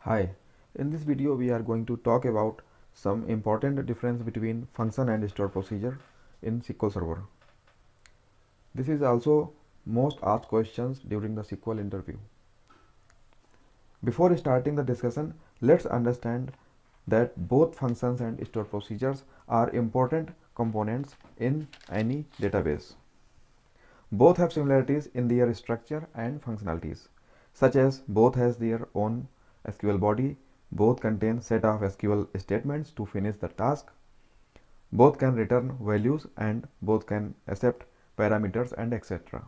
Hi, in this video we are going to talk about some important difference between function and store procedure in SQL Server. This is also most asked questions during the SQL interview. Before starting the discussion, let's understand that both functions and store procedures are important components in any database. Both have similarities in their structure and functionalities, such as both has their own SQL body, both contain set of SQL statements to finish the task, both can return values and both can accept parameters and etc.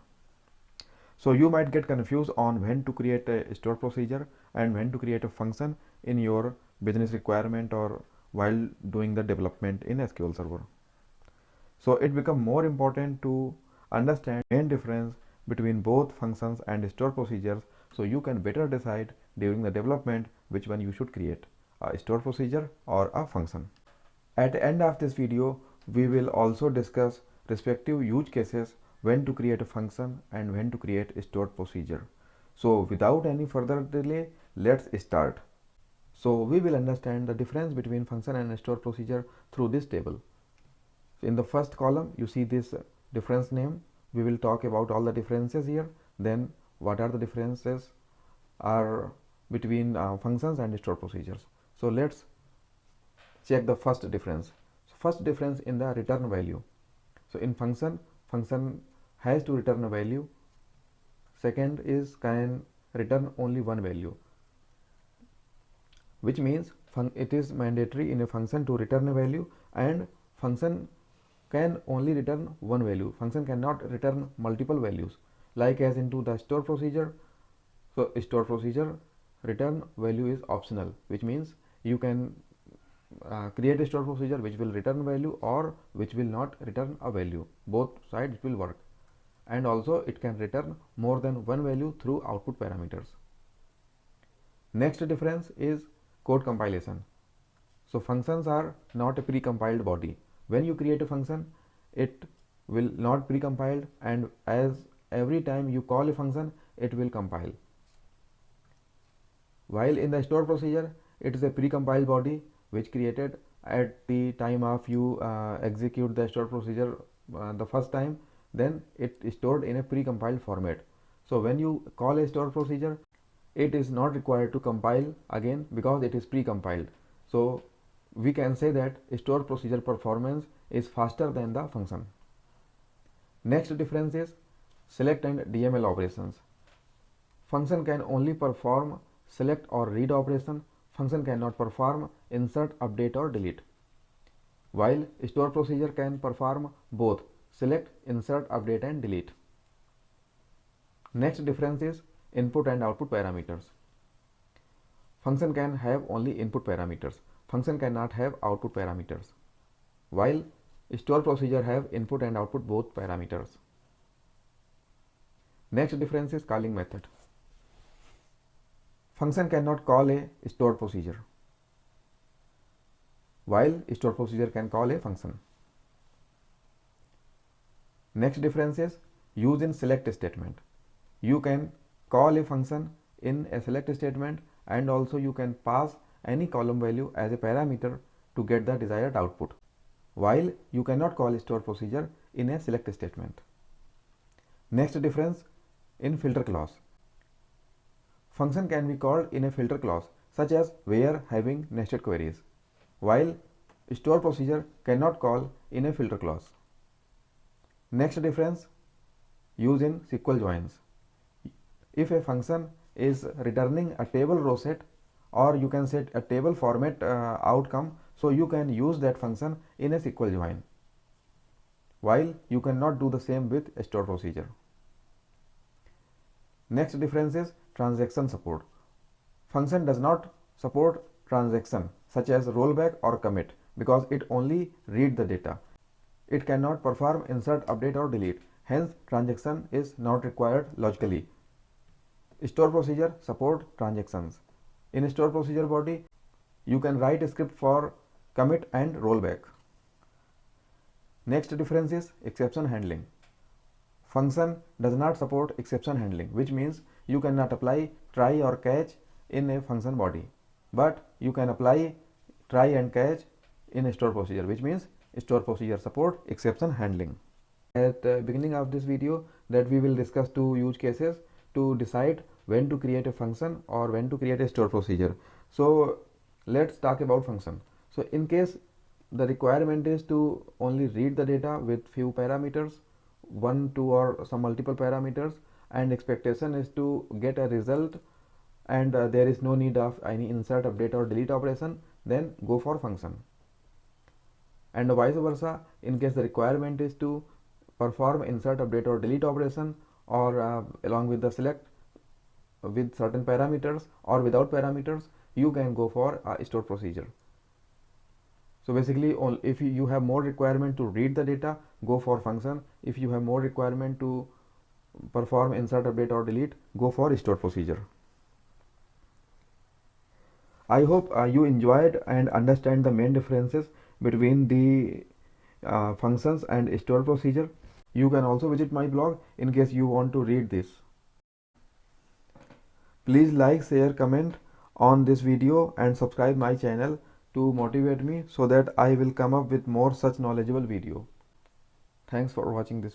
So you might get confused on when to create a store procedure and when to create a function in your business requirement or while doing the development in SQL Server. So it becomes more important to understand main difference between both functions and store procedures so you can better decide during the development which one you should create, a store procedure or a function. At the end of this video, we will also discuss respective use cases when to create a function and when to create a stored procedure. So without any further delay, let's start. So we will understand the difference between function and stored procedure through this table. In the first column, you see this difference name. We will talk about all the differences here. Then what are the differences are between functions and stored procedures. So let's check the first difference. So first difference in the return value. So in function has to return a value. Second is can return only one value, which means it is mandatory in a function to return a value, and function can only return one value. Function cannot return multiple values like as into the store procedure. So store procedure return value is optional, which means you can create a store procedure which will return value or which will not return a value. Both sides will work, and also it can return more than one value through output parameters. Next difference is code compilation. So functions are not a pre-compiled body. When you create a function, it will not pre-compiled, and as every time you call a function, it will compile. While in the store procedure, it is a pre-compiled body which created at the time of you execute the store procedure the first time, then it is stored in a pre-compiled format. So when you call a store procedure, it is not required to compile again because it is pre-compiled. So we can say that store procedure performance is faster than the function. Next difference is select and DML operations. Function can only perform select or read operation. Function cannot perform insert, update or delete, while store procedure can perform both select, insert, update and delete. Next difference is input and output parameters. Function can have only input parameters. Function cannot have output parameters, while store procedure have input and output both parameters. Next difference is calling method. Function cannot call a stored procedure, while stored procedure can call a function. Next difference is use in select statement. You can call a function in a select statement, and also you can pass any column value as a parameter to get the desired output, while you cannot call a stored procedure in a select statement. Next difference in filter clause. Function can be called in a filter clause such as where having nested queries, while store procedure cannot call in a filter clause. Next difference, use in SQL joins. If a function is returning a table row set, or you can set a table format outcome, so you can use that function in a SQL join, while you cannot do the same with a store procedure. Next difference is transaction support. Function does not support transaction such as rollback or commit because it only read the data. It cannot perform insert, update or delete. Hence transaction is not required logically. Store procedure support transactions. In store procedure body, you can write a script for commit and rollback. Next difference is exception handling. Function does not support exception handling, which means you cannot apply try or catch in a function body. but you can apply try and catch in store procedure, which means store procedure support exception handling. At the beginning of this video, that we will discuss two use cases to decide when to create a function or when to create a store procedure. So let's talk about function. So in case the requirement is to only read the data with few parameters, one, two, or some multiple parameters, and expectation is to get a result, and there is no need of any insert, update, or delete operation, then go for function. And vice versa, in case the requirement is to perform insert, update, or delete operation, or along with the select with certain parameters or without parameters, you can go for a store procedure. So basically, if you have more requirement to read the data, go for function. If you have more requirement to perform insert, update, or delete, go for store procedure. I hope you enjoyed and understand the main differences between the functions and store procedure. You can also visit my blog in case you want to read this. Please like, share, comment on this video and subscribe my channel to motivate me so that I will come up with more such knowledgeable video. Thanks for watching this.